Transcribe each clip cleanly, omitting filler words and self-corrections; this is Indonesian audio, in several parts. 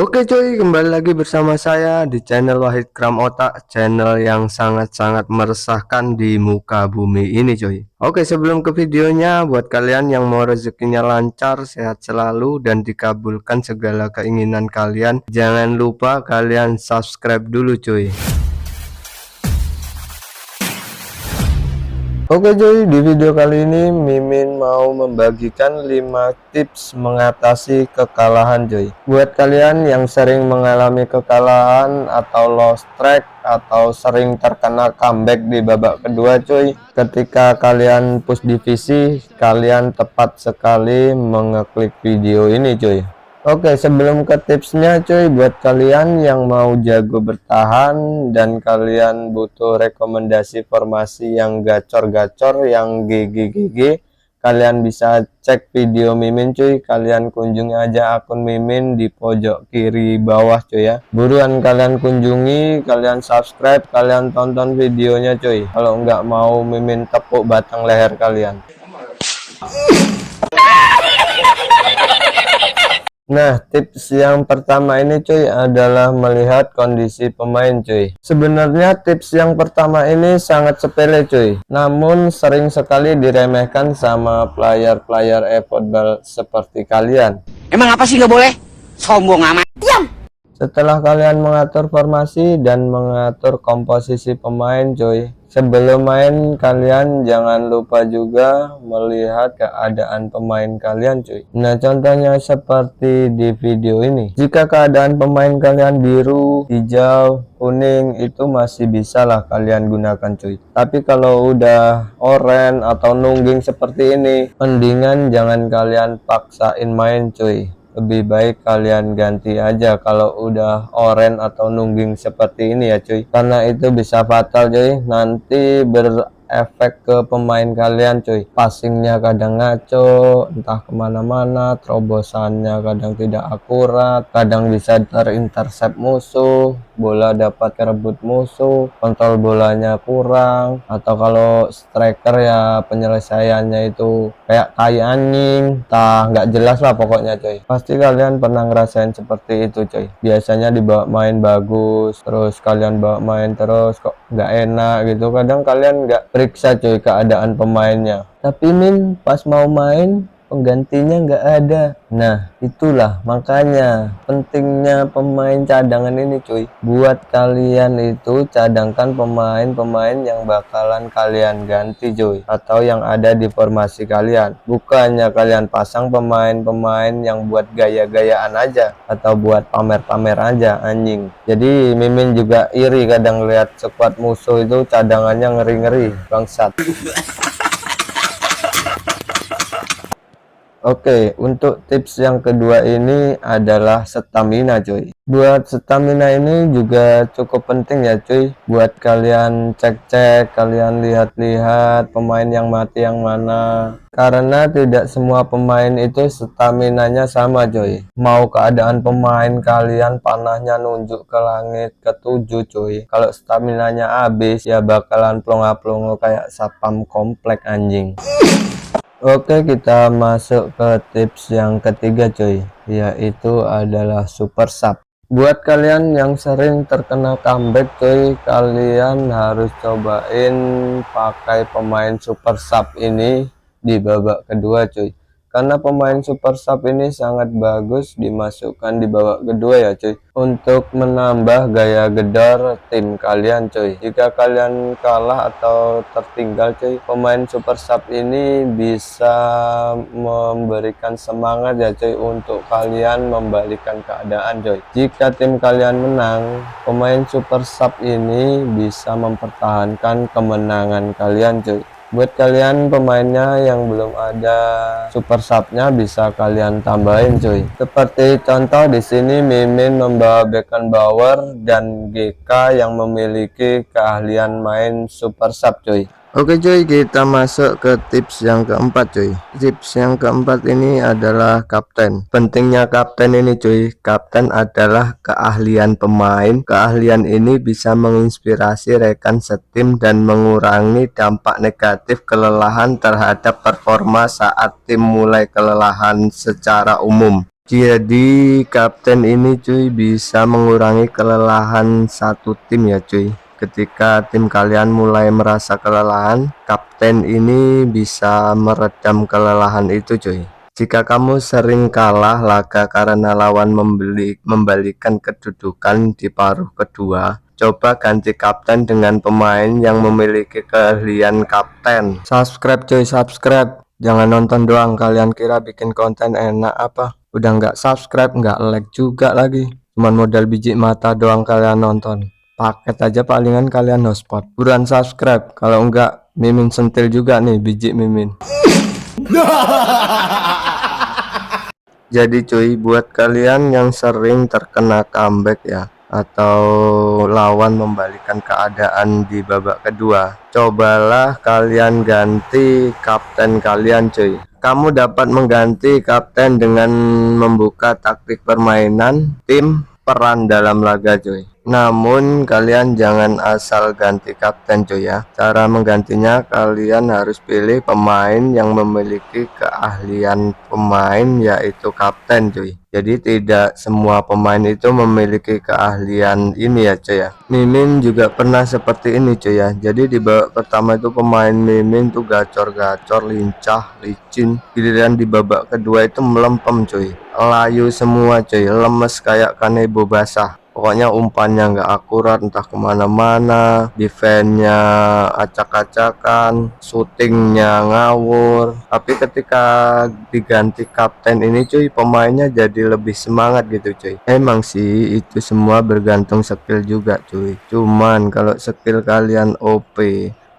Oke cuy, kembali lagi bersama saya di channel Wahid Kram Otak, channel yang sangat-sangat meresahkan di muka bumi ini cuy. Oke, sebelum ke videonya, buat kalian yang mau rezekinya lancar, sehat selalu, dan dikabulkan segala keinginan kalian, jangan lupa kalian subscribe dulu cuy. Oke cuy, di video kali ini Mimin mau membagikan 5 tips mengatasi kekalahan cuy. Buat kalian yang sering mengalami kekalahan atau lost track atau sering terkena comeback di babak kedua cuy, ketika kalian push divisi, kalian tepat sekali mengeklik video ini cuy. Oke, sebelum ke tipsnya cuy, buat kalian yang mau jago bertahan dan kalian butuh rekomendasi formasi yang gacor-gacor, yang GG, kalian bisa cek video Mimin cuy. Kalian kunjungi aja akun Mimin di pojok kiri bawah cuy ya. Buruan kalian kunjungi, kalian subscribe, kalian tonton videonya cuy. Kalau nggak mau Mimin tepuk batang leher kalian. Nah, tips yang pertama ini cuy adalah melihat kondisi pemain cuy. Sebenarnya tips yang pertama ini sangat sepele cuy, namun sering sekali diremehkan sama player-player e-football seperti kalian. Emang apa sih nggak boleh? Sombong amat. Diam! Setelah kalian mengatur formasi dan mengatur komposisi pemain cuy, sebelum main kalian jangan lupa juga melihat keadaan pemain kalian cuy. Nah, contohnya seperti di video ini. Jika keadaan pemain kalian biru, hijau, kuning, itu masih bisa lah kalian gunakan cuy. Tapi kalau udah oranye atau nungging seperti ini, mendingan jangan kalian paksain main cuy. Lebih baik kalian ganti aja kalau udah oranye atau nungging seperti ini ya cuy, karena itu bisa fatal cuy, nanti berefek ke pemain kalian cuy. Passingnya kadang ngaco, entah kemana-mana, terobosannya kadang tidak akurat, kadang bisa terintercept musuh, bola dapat kerebut musuh, kontrol bolanya kurang, atau kalau striker ya penyelesaiannya itu kayak tai anjing, entah nggak jelas lah pokoknya coy. Pasti kalian pernah ngerasain seperti itu coy. Biasanya dibawa main bagus, terus kalian bawa main terus kok nggak enak gitu. Kadang kalian nggak periksa coy keadaan pemainnya, tapi Min pas mau main penggantinya nggak ada. Nah, itulah makanya pentingnya pemain cadangan ini cuy. Buat kalian itu cadangkan pemain-pemain yang bakalan kalian ganti cuy, atau yang ada di formasi kalian. Bukannya kalian pasang pemain-pemain yang buat gaya-gayaan aja atau buat pamer-pamer aja anjing. Jadi Mimin juga iri kadang lihat squad musuh itu cadangannya ngeri-ngeri bangsat. Oke, untuk tips yang kedua ini adalah stamina cuy. Buat stamina ini juga cukup penting ya cuy. Buat kalian cek-cek, kalian lihat-lihat pemain yang mati yang mana. Karena tidak semua pemain itu staminanya sama cuy. Mau keadaan pemain kalian panahnya nunjuk ke langit ke-7 cuy, kalau staminanya habis ya bakalan plonga-plongo kayak satpam komplek anjing. Oke, kita masuk ke tips yang ketiga cuy, yaitu adalah super sub. Buat kalian yang sering terkena comeback cuy, kalian harus cobain pakai pemain super sub ini di babak kedua cuy. Karena pemain super sub ini sangat bagus dimasukkan di babak kedua ya cuy, untuk menambah gaya gedor tim kalian cuy. Jika kalian kalah atau tertinggal cuy, pemain super sub ini bisa memberikan semangat ya cuy untuk kalian membalikan keadaan cuy. Jika tim kalian menang, pemain super sub ini bisa mempertahankan kemenangan kalian cuy. Buat kalian pemainnya yang belum ada super subnya bisa kalian tambahin cuy. Seperti contoh di sini Mimin membawa Beckenbauer dan GK yang memiliki keahlian main super sub cuy. Oke cuy, kita masuk ke tips yang keempat cuy. Tips yang keempat ini adalah kapten. Pentingnya kapten ini cuy, kapten adalah keahlian pemain. Keahlian ini bisa menginspirasi rekan setim dan mengurangi dampak negatif kelelahan terhadap performa saat tim mulai kelelahan secara umum. Jadi kapten ini cuy bisa mengurangi kelelahan satu tim ya cuy. Ketika tim kalian mulai merasa kelelahan, kapten ini bisa meredam kelelahan itu cuy. Jika kamu sering kalah laga karena lawan membalikan kedudukan di paruh kedua, coba ganti kapten dengan pemain yang memiliki keahlian kapten. Subscribe cuy, subscribe. Jangan nonton doang, kalian kira bikin konten enak apa? Udah nggak subscribe, nggak like juga lagi. Cuman modal biji mata doang kalian nonton. Paket aja palingan kalian hotspot. Buruan subscribe, kalau enggak Mimin sentil juga nih biji Mimin. Jadi cuy, buat kalian yang sering terkena comeback ya, atau lawan membalikan keadaan di babak kedua, cobalah kalian ganti kapten kalian cuy. Kamu dapat mengganti kapten dengan membuka taktik permainan tim peran dalam laga cuy. Namun kalian jangan asal ganti kapten cuy ya. Cara menggantinya kalian harus pilih pemain yang memiliki keahlian pemain, yaitu kapten cuy. Jadi tidak semua pemain itu memiliki keahlian ini ya cuy ya. Mimin juga pernah seperti ini cuy ya. Jadi di babak pertama itu pemain Mimin tuh gacor-gacor, lincah, licin. Giliran di babak kedua itu melempem cuy. Layu semua cuy, lemes kayak kanebo basah. Pokoknya umpannya nggak akurat, entah kemana-mana, defense-nya acak-acakan, syutingnya ngawur. Tapi ketika diganti kapten ini cuy, pemainnya jadi lebih semangat gitu cuy. Emang sih itu semua bergantung skill juga cuy. Cuman kalau skill kalian OP,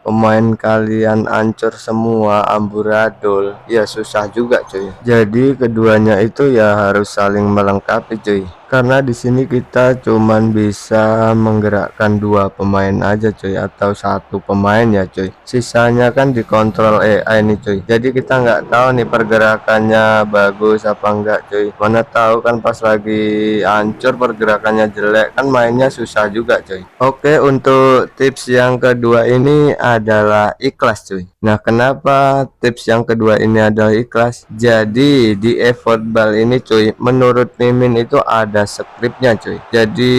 pemain kalian ancur semua, amburadul, ya susah juga cuy. Jadi keduanya itu ya harus saling melengkapi cuy. Karena di sini kita cuman bisa menggerakkan dua pemain aja cuy, atau satu pemain ya cuy. Sisanya kan dikontrol AI nih cuy. Jadi kita nggak tahu nih pergerakannya bagus apa enggak cuy. Mana tahu kan pas lagi hancur pergerakannya jelek, kan mainnya susah juga cuy. Oke, untuk tips yang kedua ini adalah ikhlas cuy. Nah, kenapa tips yang kedua ini adalah ikhlas? Jadi di eFootball ini cuy, menurut Mimin itu ada skripnya cuy. Jadi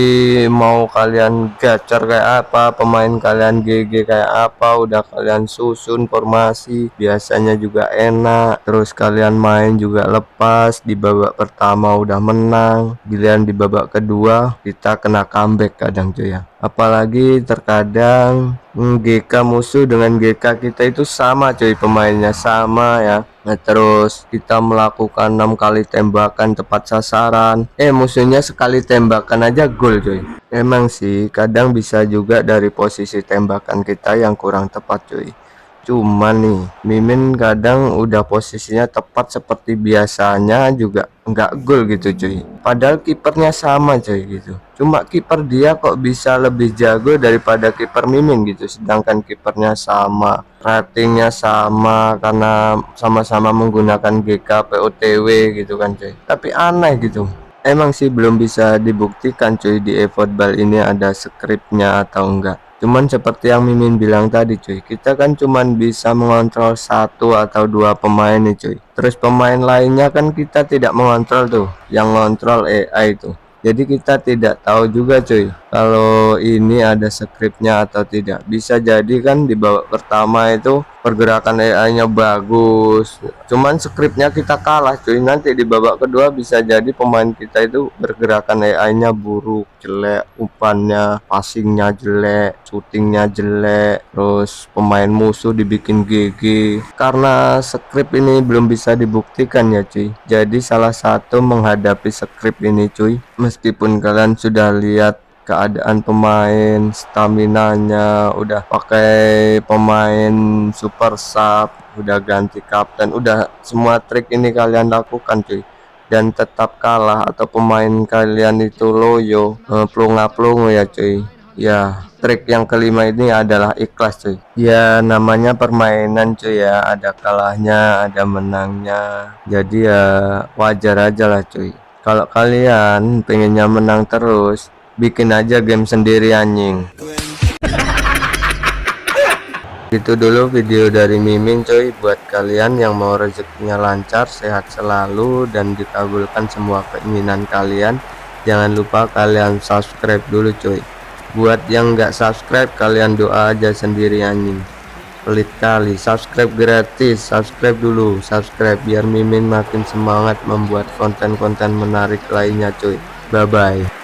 mau kalian gacor kayak apa, pemain kalian GG kayak apa, udah kalian susun formasi biasanya juga enak, terus kalian main juga lepas. Di babak pertama udah menang, giliran di babak kedua kita kena comeback kadang cuy ya. Apalagi terkadang GK musuh dengan GK kita itu sama cuy, pemainnya sama ya. Nah, terus kita melakukan 6 kali tembakan tepat sasaran, musuhnya sekali tembakan aja gol cuy. Emang sih kadang bisa juga dari posisi tembakan kita yang kurang tepat cuy. Cuman nih Mimin kadang udah posisinya tepat seperti biasanya juga nggak gol gitu cuy, padahal kipernya sama cuy gitu. Cuma kiper dia kok bisa lebih jago daripada kiper Mimin gitu, sedangkan kipernya sama, ratingnya sama, karena sama-sama menggunakan GK POTW gitu kan cuy. Tapi aneh gitu. Emang sih belum bisa dibuktikan cuy di eFootball ini ada skripnya atau enggak. Cuman seperti yang Mimin bilang tadi cuy, kita kan cuman bisa mengontrol satu atau dua pemain nih cuy. Terus pemain lainnya kan kita tidak mengontrol tuh, yang ngontrol AI tuh. Jadi kita tidak tahu juga cuy kalau ini ada skripnya atau tidak. Bisa jadi kan di babak pertama itu pergerakan AI-nya bagus, cuman skripnya kita kalah cuy. Nanti di babak kedua bisa jadi pemain kita itu pergerakan AI-nya buruk, jelek, umpannya, passingnya jelek, shootingnya jelek, terus pemain musuh dibikin GG. Karena skrip ini belum bisa dibuktikan ya cuy. Jadi salah satu menghadapi skrip ini cuy, meskipun kalian sudah lihat keadaan pemain, stamina-nya, udah pakai pemain super sub, udah ganti kapten, udah semua trik ini kalian lakukan cuy, dan tetap kalah atau pemain kalian itu loyo, plunga-plungu ya cuy. Ya, trik yang kelima ini adalah ikhlas cuy. Ya namanya permainan cuy ya, ada kalahnya, ada menangnya. Jadi ya wajar aja lah cuy. Kalau kalian pengennya menang terus, bikin aja game sendiri anjing. Itu dulu video dari Mimin coy. Buat kalian yang mau rezekinya lancar, sehat selalu, dan dikabulkan semua keinginan kalian, jangan lupa kalian subscribe dulu coy. Buat yang nggak subscribe, kalian doa aja sendiri anjing, pelit kali. Subscribe gratis, subscribe dulu, subscribe biar Mimin makin semangat membuat konten-konten menarik lainnya coy. Bye bye.